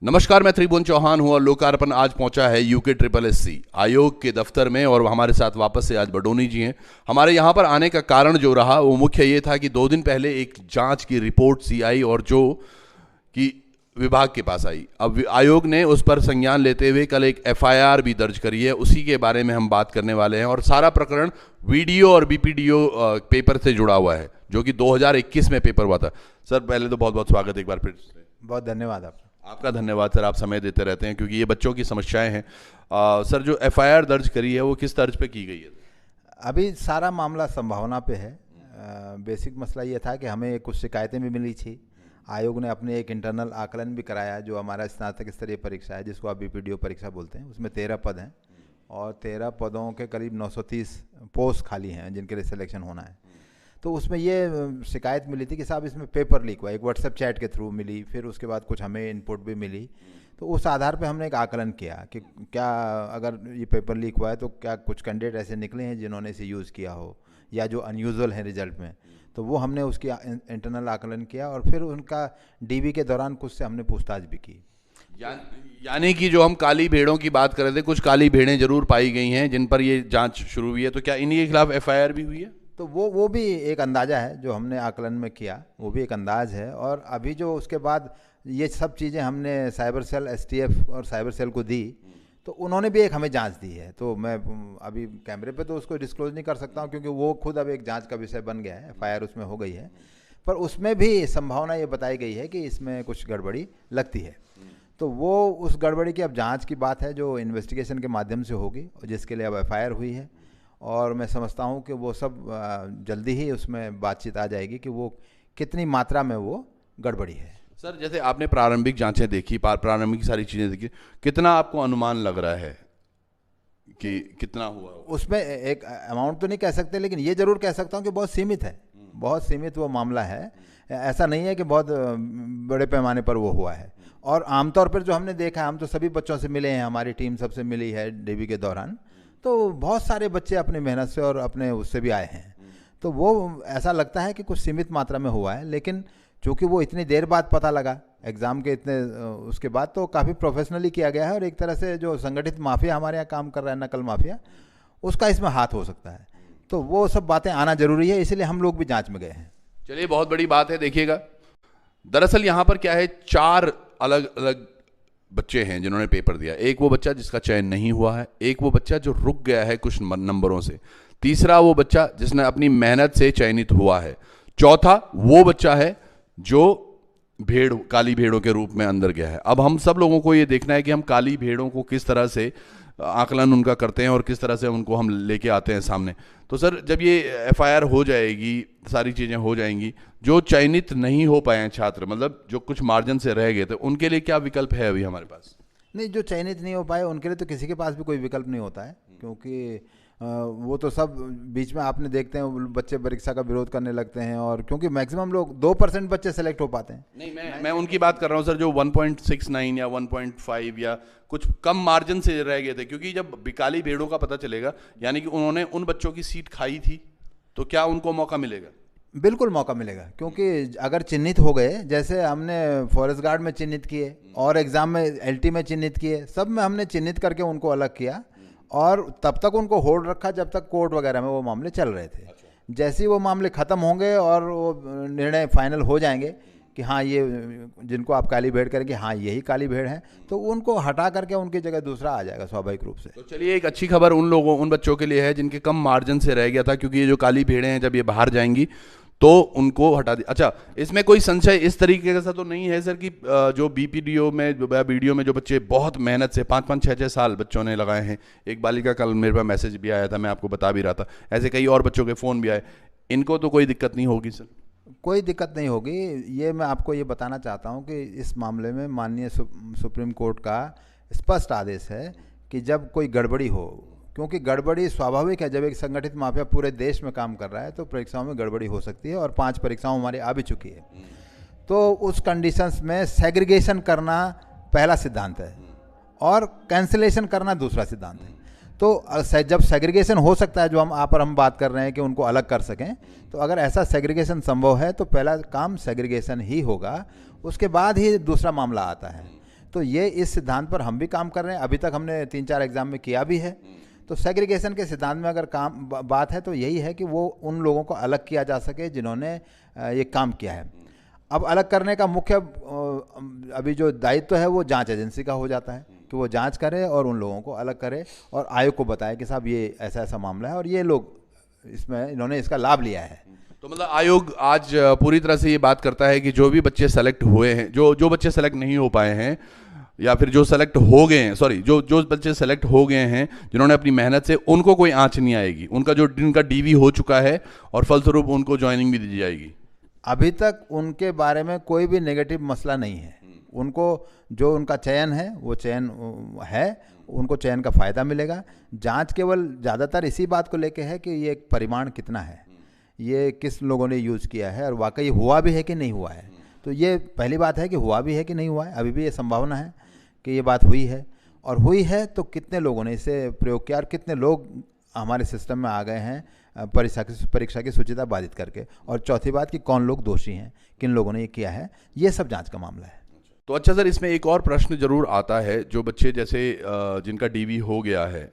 नमस्कार, मैं त्रिभुवन चौहान हूँ और लोकार्पण आज पहुंचा है यूके SSSC आयोग के दफ्तर में और हमारे साथ वापस से आज बडोनी जी हैं। हमारे यहाँ पर आने का कारण जो रहा वो मुख्य ये था कि 2 दिन पहले एक जांच की रिपोर्ट सी आई और जो कि विभाग के पास आई। अब आयोग ने उस पर संज्ञान लेते हुए कल एक FIR भी दर्ज करी है, उसी के बारे में हम बात करने वाले हैं। और सारा प्रकरण वीडियो और BPDO पेपर से जुड़ा हुआ है जो कि 2021 में पेपर हुआ था। सर पहले तो बहुत बहुत स्वागत एक बार फिर से। बहुत धन्यवाद आपका धन्यवाद सर, आप समय देते रहते हैं क्योंकि ये बच्चों की समस्याएं हैं। सर जो FIR दर्ज करी है वो किस तर्ज पे की गई है? अभी सारा मामला संभावना पे है। बेसिक मसला ये था कि हमें कुछ शिकायतें भी मिली थी। आयोग ने अपने एक इंटरनल आकलन भी कराया जो हमारा स्नातक स्तरीय परीक्षा है जिसको आप BPDO परीक्षा बोलते हैं। उसमें 13 पद हैं और 13 पदों के करीब 930 पोस्ट खाली हैं जिनके लिए सिलेक्शन होना है। तो उसमें ये शिकायत मिली थी कि साहब इसमें पेपर लीक हुआ। एक व्हाट्सएप चैट के थ्रू मिली, फिर उसके बाद कुछ हमें इनपुट भी मिली। तो उस आधार पे हमने एक आकलन किया कि क्या अगर ये पेपर लीक हुआ है तो क्या कुछ कैंडिडेट ऐसे निकले हैं जिन्होंने इसे यूज़ किया हो या जो अनयूजुअल है रिजल्ट में। तो वो हमने उसकी इंटरनल आकलन किया और फिर उनका DB के दौरान कुछ से हमने पूछताछ भी की। यानी कि जो हम काली भेड़ों की बात कर रहे थे, कुछ काली भेड़ें जरूर पाई गई हैं जिन पर ये जांच शुरू हुई है। तो क्या इन्हीं के खिलाफ FIR भी हुई है? तो वो भी एक अंदाज़ा है जो हमने आकलन में किया, वो भी एक अंदाज़ है। और अभी जो उसके बाद ये सब चीज़ें हमने साइबर सेल STF और साइबर सेल को दी तो उन्होंने भी एक हमें जांच दी है। तो मैं अभी कैमरे पे तो उसको डिस्क्लोज नहीं कर सकता हूँ क्योंकि वो खुद अब एक जांच का विषय बन गया है। FIR उसमें हो गई है, पर उसमें भी संभावना ये बताई गई है कि इसमें कुछ गड़बड़ी लगती है। तो वो उस गड़बड़ी की अब जांच की बात है जो इन्वेस्टिगेशन के माध्यम से होगी और जिसके लिए अब FIR हुई है। और मैं समझता हूँ कि वो सब जल्दी ही उसमें बातचीत आ जाएगी कि वो कितनी मात्रा में वो गड़बड़ी है। सर जैसे आपने प्रारंभिक जांचें देखी, प्रारंभिक सारी चीज़ें देखी, कितना आपको अनुमान लग रहा है कि कितना हुआ? उसमें एक अमाउंट तो नहीं कह सकते, लेकिन ये जरूर कह सकता हूँ कि बहुत सीमित है। बहुत सीमित वो मामला है। ऐसा नहीं है कि बहुत बड़े पैमाने पर वो हुआ है। और आमतौर पर जो हमने देखा, हम तो सभी बच्चों से मिले हैं, हमारी टीम सबसे मिली है DB के दौरान, तो बहुत सारे बच्चे अपनी मेहनत से और अपने उससे भी आए हैं। तो वो ऐसा लगता है कि कुछ सीमित मात्रा में हुआ है, लेकिन चूँकि वो इतनी देर बाद पता लगा एग्ज़ाम के इतने उसके बाद, तो काफ़ी प्रोफेशनली किया गया है। और एक तरह से जो संगठित माफिया हमारे यहाँ काम कर रहा है, नकल माफिया, उसका इसमें हाथ हो सकता है। तो वो सब बातें आना जरूरी है, इसलिए हम लोग भी जाँच में गए हैं। चलिए, बहुत बड़ी बात है। देखिएगा, दरअसल यहाँ पर क्या है, 4 अलग अलग बच्चे हैं जिन्होंने पेपर दिया। एक वो बच्चा जिसका चयन नहीं हुआ है, एक वो बच्चा जो रुक गया है कुछ नंबरों से, तीसरा वो बच्चा जिसने अपनी मेहनत से चयनित हुआ है, चौथा वो बच्चा है जो काली भेड़ों के रूप में अंदर गया है। अब हम सब लोगों को ये देखना है कि हम काली भेड़ों को किस तरह से आकलन उनका करते हैं और किस तरह से उनको हम लेके आते हैं सामने। तो सर जब ये FIR हो जाएगी, सारी चीज़ें हो जाएंगी, जो चयनित नहीं हो पाए हैं छात्र, मतलब जो कुछ मार्जिन से रह गए थे, उनके लिए क्या विकल्प है अभी हमारे पास? नहीं, जो चयनित नहीं हो पाए उनके लिए तो किसी के पास भी कोई विकल्प नहीं होता है, क्योंकि वो तो सब बीच में आपने देखते हैं बच्चे परीक्षा का विरोध करने लगते हैं। और क्योंकि मैक्सिमम लोग 2% बच्चे सेलेक्ट हो पाते हैं। नहीं, मैं उनकी बात कर रहा हूँ सर, जो 1.69 या 1.5 या कुछ कम मार्जिन से रह गए थे। क्योंकि जब काली भेड़ों का पता चलेगा, यानी कि उन्होंने उन बच्चों की सीट खाई थी, तो क्या उनको मौका मिलेगा? बिल्कुल मौका मिलेगा, क्योंकि अगर चिन्हित हो गए, जैसे हमने फॉरेस्ट गार्ड में चिन्हित किए और एग्ज़ाम में LT में चिन्हित किए, सब में हमने चिन्हित करके उनको अलग किया और तब तक उनको होल्ड रखा जब तक कोर्ट वगैरह में वो मामले चल रहे थे। जैसे ही वो मामले ख़त्म होंगे और वो निर्णय फाइनल हो जाएंगे कि हाँ ये जिनको आप काली भेड़ करेंगे, हाँ यही काली भेड़ है, तो उनको हटा करके उनकी जगह दूसरा आ जाएगा स्वाभाविक रूप से। तो चलिए, एक अच्छी खबर उन बच्चों के लिए है जिनके कम मार्जिन से रह गया था, क्योंकि ये जो काली भेड़ें हैं जब ये बाहर जाएंगी तो उनको हटा दिया। अच्छा, इसमें कोई संशय इस तरीके का तो नहीं है सर कि जो BPDO में वीडियो में जो बच्चे बहुत मेहनत से 5-5, 6-6 साल बच्चों ने लगाए हैं, एक बालिका कल मेरे पास मैसेज भी आया था, मैं आपको बता भी रहा था, ऐसे कई और बच्चों के फ़ोन भी आए, इनको तो कोई दिक्कत नहीं होगी सर? कोई दिक्कत नहीं होगी। ये मैं आपको ये बताना चाहता हूँ कि इस मामले में माननीय सुप्रीम कोर्ट का स्पष्ट आदेश है कि जब कोई गड़बड़ी हो, क्योंकि गड़बड़ी स्वाभाविक है, जब एक संगठित माफिया पूरे देश में काम कर रहा है तो परीक्षाओं में गड़बड़ी हो सकती है और 5 परीक्षाओं हमारी आ भी चुकी है। तो उस कंडीशंस में सेग्रीगेशन करना पहला सिद्धांत है और कैंसिलेशन करना दूसरा सिद्धांत है। तो जब सेग्रीगेशन हो सकता है, जो हम बात कर रहे हैं कि उनको अलग कर सकें, तो अगर ऐसा सेग्रीगेशन संभव है तो पहला काम सेग्रीगेशन ही होगा, उसके बाद ही दूसरा मामला आता है। तो ये इस सिद्धांत पर हम भी काम कर रहे हैं, अभी तक हमने 3-4 एग्जाम में किया भी है। तो सेग्रीगेशन के सिद्धांत में अगर बात है तो यही है कि वो उन लोगों को अलग किया जा सके जिन्होंने ये काम किया है। अब अलग करने का मुख्य अभी जो दायित्व है वो जांच एजेंसी का हो जाता है कि वो जांच करे और उन लोगों को अलग करे और आयोग को बताए कि साहब ये ऐसा ऐसा मामला है और ये लोग इन्होंने इसका लाभ लिया है। तो मतलब आयोग आज पूरी तरह से ये बात करता है कि जो भी बच्चे सेलेक्ट हुए हैं, जो बच्चे सेलेक्ट नहीं हो पाए हैं, या फिर जो सेलेक्ट हो गए हैं, सॉरी, जो बच्चे सेलेक्ट हो गए हैं जिन्होंने अपनी मेहनत से, उनको कोई आंच नहीं आएगी, उनका डीवी हो चुका है और फलस्वरूप उनको ज्वाइनिंग भी दी जाएगी। अभी तक उनके बारे में कोई भी नेगेटिव मसला नहीं है। उनको जो उनका चयन है वो चयन है, उनको चयन का फ़ायदा मिलेगा। जांच केवल ज़्यादातर इसी बात को लेके है कि ये परिमाण कितना है, ये किस लोगों ने यूज़ किया है और वाकई हुआ भी है कि नहीं हुआ है। तो ये पहली बात है कि हुआ भी है कि नहीं हुआ है। अभी भी ये संभावना है कि ये बात हुई है, और हुई है तो कितने लोगों ने इसे प्रयोग किया और कितने लोग हमारे सिस्टम में आ गए हैं परीक्षा की शुचिता बाधित करके। और चौथी बात कि कौन लोग दोषी हैं, किन लोगों ने ये किया है, ये सब जांच का मामला है। तो अच्छा सर, इसमें एक और प्रश्न जरूर आता है, जो बच्चे जैसे जिनका डीवी हो गया है,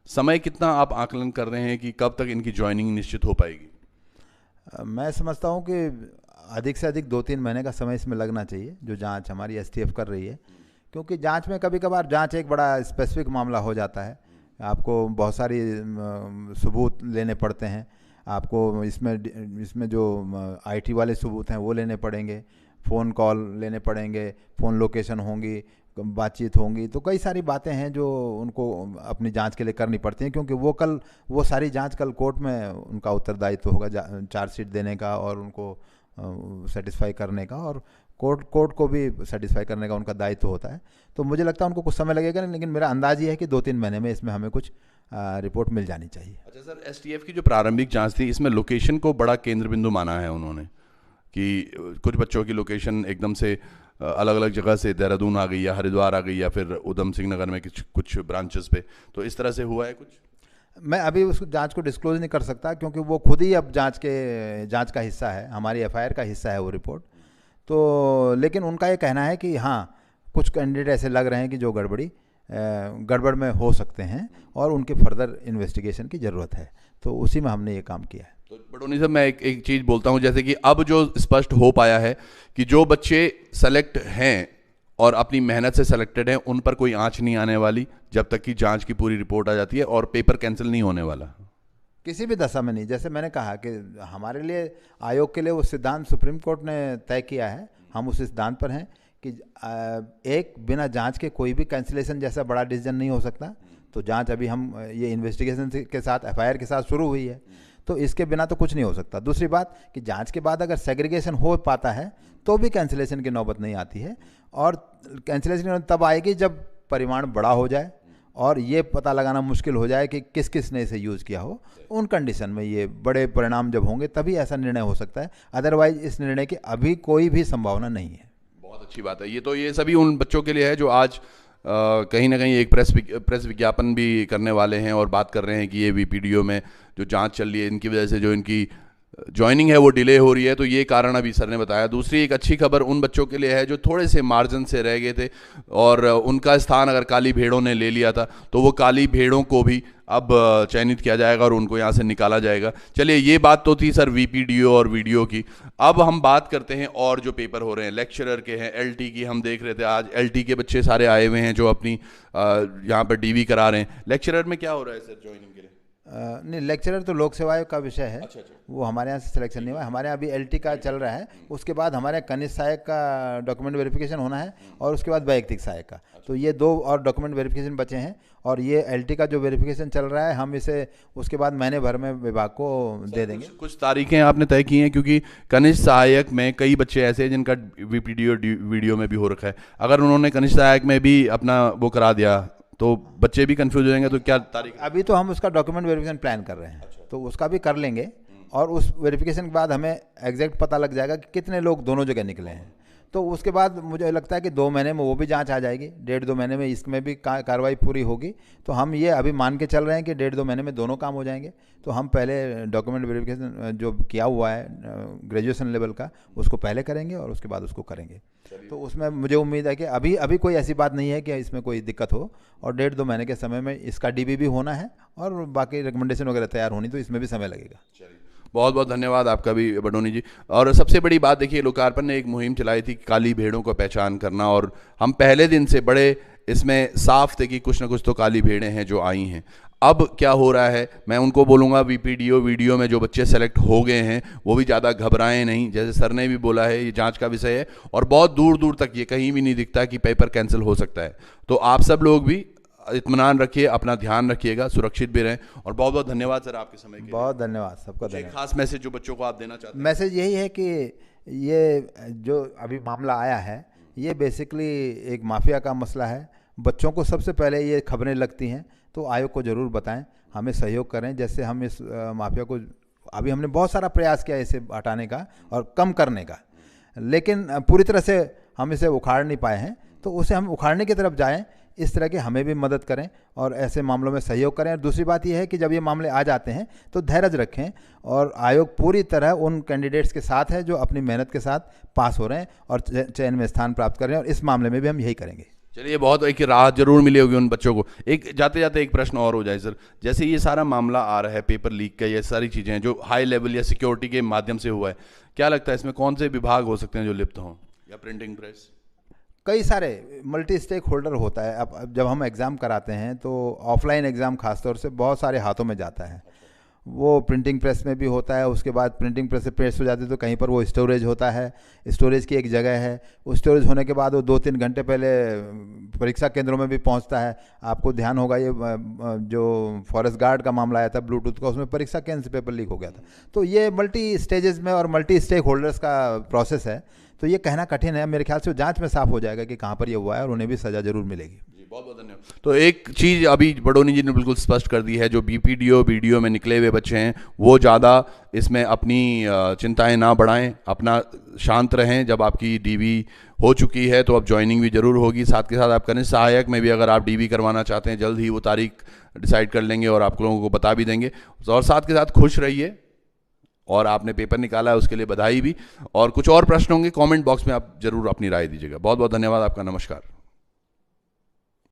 समय कितना आप आकलन कर रहे हैं कि कब तक इनकी ज्वाइनिंग निश्चित हो पाएगी? मैं समझता हूँ कि अधिक से अधिक 2-3 महीने का समय इसमें लगना चाहिए, जो जांच हमारी एसटीएफ कर रही है। क्योंकि जांच में कभी कभार जांच एक बड़ा स्पेसिफिक मामला हो जाता है, आपको बहुत सारी सबूत लेने पड़ते हैं, आपको इसमें जो आईटी वाले सबूत हैं वो लेने पड़ेंगे, फ़ोन कॉल लेने पड़ेंगे, फ़ोन लोकेशन होंगी, बातचीत होंगी, तो कई सारी बातें हैं जो उनको अपनी जांच के लिए करनी पड़ती हैं। क्योंकि वो सारी जांच कल कोर्ट में उनका उत्तरदायित्व होगा चार्जशीट देने का और उनको सेटिस्फाई करने का, और कोर्ट को भी सेटिस्फाई करने का उनका दायित्व होता है। तो मुझे लगता है उनको कुछ समय लगेगा, लेकिन मेरा अंदाज ये है कि 2-3 महीने में इसमें हमें कुछ रिपोर्ट मिल जानी चाहिए। अच्छा सर, एसटीएफ की जो प्रारंभिक जांच थी, इसमें लोकेशन को बड़ा केंद्र बिंदु माना है उन्होंने, कि कुछ बच्चों की लोकेशन एकदम से अलग अलग जगह से देहरादून आ गई या हरिद्वार आ गई या फिर उधम सिंह नगर में कुछ ब्रांचेस पे, तो इस तरह से हुआ है कुछ? मैं अभी उस जांच को डिस्क्लोज नहीं कर सकता, क्योंकि वो खुद ही अब जांच का हिस्सा है, हमारी एफआईआर का हिस्सा है वो रिपोर्ट। तो लेकिन उनका ये कहना है कि हाँ, कुछ कैंडिडेट ऐसे लग रहे हैं कि जो गड़बड़ में हो सकते हैं और उनके फर्दर इन्वेस्टिगेशन की ज़रूरत है। तो उसी में हमने ये काम किया है। तो बडोनी साहब, मैं एक चीज़ बोलता हूँ, जैसे कि अब जो स्पष्ट हो पाया है कि जो बच्चे सेलेक्ट हैं और अपनी मेहनत से सेलेक्टेड हैं, उन पर कोई आंच नहीं आने वाली जब तक कि जांच की पूरी रिपोर्ट आ जाती है, और पेपर कैंसिल नहीं होने वाला किसी भी दशा में नहीं। जैसे मैंने कहा कि हमारे लिए, आयोग के लिए वो सिद्धांत सुप्रीम कोर्ट ने तय किया है, हम उस सिद्धांत पर हैं कि एक बिना जांच के कोई भी कैंसिलेशन जैसा बड़ा डिसीजन नहीं हो सकता। तो जांच अभी हम ये इन्वेस्टिगेशन के साथ एफआईआर के साथ शुरू हुई है, तो इसके बिना तो कुछ नहीं हो सकता। दूसरी बात कि जांच के बाद अगर सेग्रीगेशन हो पाता है तो भी कैंसिलेशन की नौबत नहीं आती है, और कैंसिलेशन तब आएगी जब परिमाण बड़ा हो जाए और ये पता लगाना मुश्किल हो जाए कि किस किस ने इसे यूज़ किया हो। उन कंडीशन में ये बड़े परिणाम जब होंगे तभी ऐसा निर्णय हो सकता है, अदरवाइज इस निर्णय की अभी कोई भी संभावना नहीं है। बहुत अच्छी बात है। ये सभी उन बच्चों के लिए है जो आज कहीं ना कहीं एक प्रेस विज्ञापन भी करने वाले हैं और बात कर रहे हैं कि ये वीपीडीओ में जो जांच चल रही है, इनकी वजह से जो इनकी ज्वाइनिंग है वो डिले हो रही है। तो ये कारण अभी सर ने बताया। दूसरी एक अच्छी खबर उन बच्चों के लिए है जो थोड़े से मार्जिन से रह गए थे और उनका स्थान अगर काली भेड़ों ने ले लिया था, तो वो काली भेड़ों को भी अब चयनित किया जाएगा और उनको यहाँ से निकाला जाएगा। चलिए, ये बात तो थी सर वीपीडीओ और वीडियो की। अब हम बात करते हैं और जो पेपर हो रहे हैं, लेक्चरर के हैं, एलटी की हम देख रहे थे, आज एलटी के बच्चे सारे आए हुए हैं जो अपनी यहाँ पर डीवी करा रहे हैं। लेक्चरर में क्या हो रहा है सर ज्वाइनिंग के लिए? नहीं, लेक्चरर तो लोक सेवाएं का विषय है। अच्छा। वो हमारे यहाँ से सिलेक्शन नहीं हुआ। हमारे यहाँ अभी एलटी का चल रहा है, उसके बाद हमारे यहाँ कनिष्ठ सहायक का डॉक्यूमेंट वेरिफिकेशन होना है और उसके बाद वैयक्तिक सहायक का। तो ये 2 और डॉक्यूमेंट वेरिफिकेशन बचे हैं, और ये एलटी का जो वेरिफिकेशन चल रहा है, हम इसे उसके बाद महीने भर में विभाग को दे देंगे। कुछ तारीखें आपने तय की हैं, क्योंकि कनिष्ठ सहायक में कई बच्चे ऐसे हैं जिनका वीपीडीओ वीडियो में भी हो रखा है। अगर उन्होंने कनिष्ठ सहायक में भी अपना वो करा दिया तो बच्चे भी कंफ्यूज हो जाएंगे। तो क्या तारीख? अभी तो हम उसका डॉक्यूमेंट वेरिफिकेशन प्लान कर रहे हैं। तो उसका भी कर लेंगे, और उस वेरिफिकेशन के बाद हमें एग्जैक्ट पता लग जाएगा कि कितने लोग दोनों जगह निकले हैं। तो उसके बाद मुझे लगता है कि 2 महीने में वो भी जांच आ जाएगी, 1.5-2 महीने में इसमें भी कार्रवाई पूरी होगी। तो हम ये अभी मान के चल रहे हैं कि 1.5-2 महीने में दोनों काम हो जाएंगे। तो हम पहले डॉक्यूमेंट वेरिफिकेशन जो किया हुआ है ग्रेजुएशन लेवल का, उसको पहले करेंगे और उसके बाद उसको करेंगे। तो उसमें मुझे उम्मीद है कि अभी कोई ऐसी बात नहीं है कि इसमें कोई दिक्कत हो, और 1.5-2 महीने के समय में इसका डीबी भी होना है और बाकी रिकमेंडेशन वगैरह तैयार होनी, तो इसमें भी समय लगेगा। बहुत बहुत धन्यवाद आपका भी बडोनी जी। और सबसे बड़ी बात देखिए, लोकार्पण ने एक मुहिम चलाई थी काली भेड़ों को पहचान करना, और हम पहले दिन से बड़े इसमें साफ थे कि कुछ ना कुछ तो काली भेड़ें हैं जो आई हैं। अब क्या हो रहा है, मैं उनको बोलूँगा वीपीडीओ वीडियो में जो बच्चे सेलेक्ट हो गए हैं वो भी ज़्यादा घबराएं नहीं, जैसे सर ने भी बोला है ये जांच का विषय है और बहुत दूर दूर तक ये कहीं भी नहीं दिखता कि पेपर कैंसिल हो सकता है। तो आप सब लोग भी इत्मीनान रखिए, अपना ध्यान रखिएगा, सुरक्षित भी रहें। और बहुत बहुत धन्यवाद सर आपके समय के लिए। बहुत धन्यवाद सबका। धन्यवाद। खास मैसेज जो बच्चों को आप देना चाहते हैं? मैसेज यही है कि ये जो अभी मामला आया है ये बेसिकली एक माफिया का मसला है। बच्चों को सबसे पहले ये खबरें लगती हैं तो आयोग को ज़रूर बताएं, हमें सहयोग करें। जैसे हम इस माफिया को अभी हमने बहुत सारा प्रयास किया इसे हटाने का और कम करने का, लेकिन पूरी तरह से हम इसे उखाड़ नहीं पाए हैं। तो उसे हम उखाड़ने की तरफ जाएं, इस तरह के हमें भी मदद करें और ऐसे मामलों में सहयोग करें। और दूसरी बात यह है कि जब ये मामले आ जाते हैं तो धैर्य रखें, और आयोग पूरी तरह उन कैंडिडेट्स के साथ है जो अपनी मेहनत के साथ पास हो रहे हैं और चयन में स्थान प्राप्त कर रहे हैं, और इस मामले में भी हम यही करेंगे। चलिए, बहुत एक राहत जरूर मिली होगी उन बच्चों को। एक जाते जाते एक प्रश्न और हो जाए सर, जैसे ये सारा मामला आ रहा है पेपर लीक का, ये सारी चीज़ें हैं जो हाई लेवल या सिक्योरिटी के माध्यम से हुआ है, क्या लगता है इसमें कौन से विभाग हो सकते हैं जो लिप्त हों, या प्रिंटिंग प्रेस? कई सारे मल्टी स्टेक होल्डर होता है। अब जब हम एग्ज़ाम कराते हैं तो ऑफलाइन एग्ज़ाम खासतौर से बहुत सारे हाथों में जाता है। वो प्रिंटिंग प्रेस में भी होता है, उसके बाद प्रिंटिंग प्रेस से प्रेस हो जाती है तो कहीं पर वो स्टोरेज होता है, स्टोरेज की एक जगह है। उस स्टोरेज होने के बाद वो 2-3 घंटे पहले परीक्षा केंद्रों में भी पहुंचता है। आपको ध्यान होगा ये जो फॉरेस्ट गार्ड का मामला आया था ब्लूटूथ का, उसमें परीक्षा केंद्र से पेपर लीक हो गया था। तो ये मल्टी स्टेजेस में और मल्टी स्टेक होल्डर्स का प्रोसेस है, तो ये कहना कठिन है। मेरे ख्याल से जांच में साफ हो जाएगा कि कहाँ पर ये हुआ है और उन्हें भी सज़ा जरूर मिलेगी। बहुत बहुत धन्यवाद। तो एक चीज़ अभी बडोनी जी ने बिल्कुल स्पष्ट कर दी है, जो बीपीडीओ वीडियो में निकले हुए बच्चे हैं वो ज़्यादा इसमें अपनी चिंताएं ना बढ़ाएं, अपना शांत रहें। जब आपकी डीवी हो चुकी है तो अब ज्वाइनिंग भी जरूर होगी, साथ के साथ आप करें सहायक में भी अगर आप डीवी करवाना चाहते हैं, जल्द ही वो तारीख डिसाइड कर लेंगे और आप लोगों को बता भी देंगे। और साथ के साथ खुश रहिए, और आपने पेपर निकाला है उसके लिए बधाई भी। और कुछ और प्रश्न होंगे कमेंट बॉक्स में आप जरूर अपनी राय दीजिएगा। बहुत बहुत धन्यवाद आपका। नमस्कार।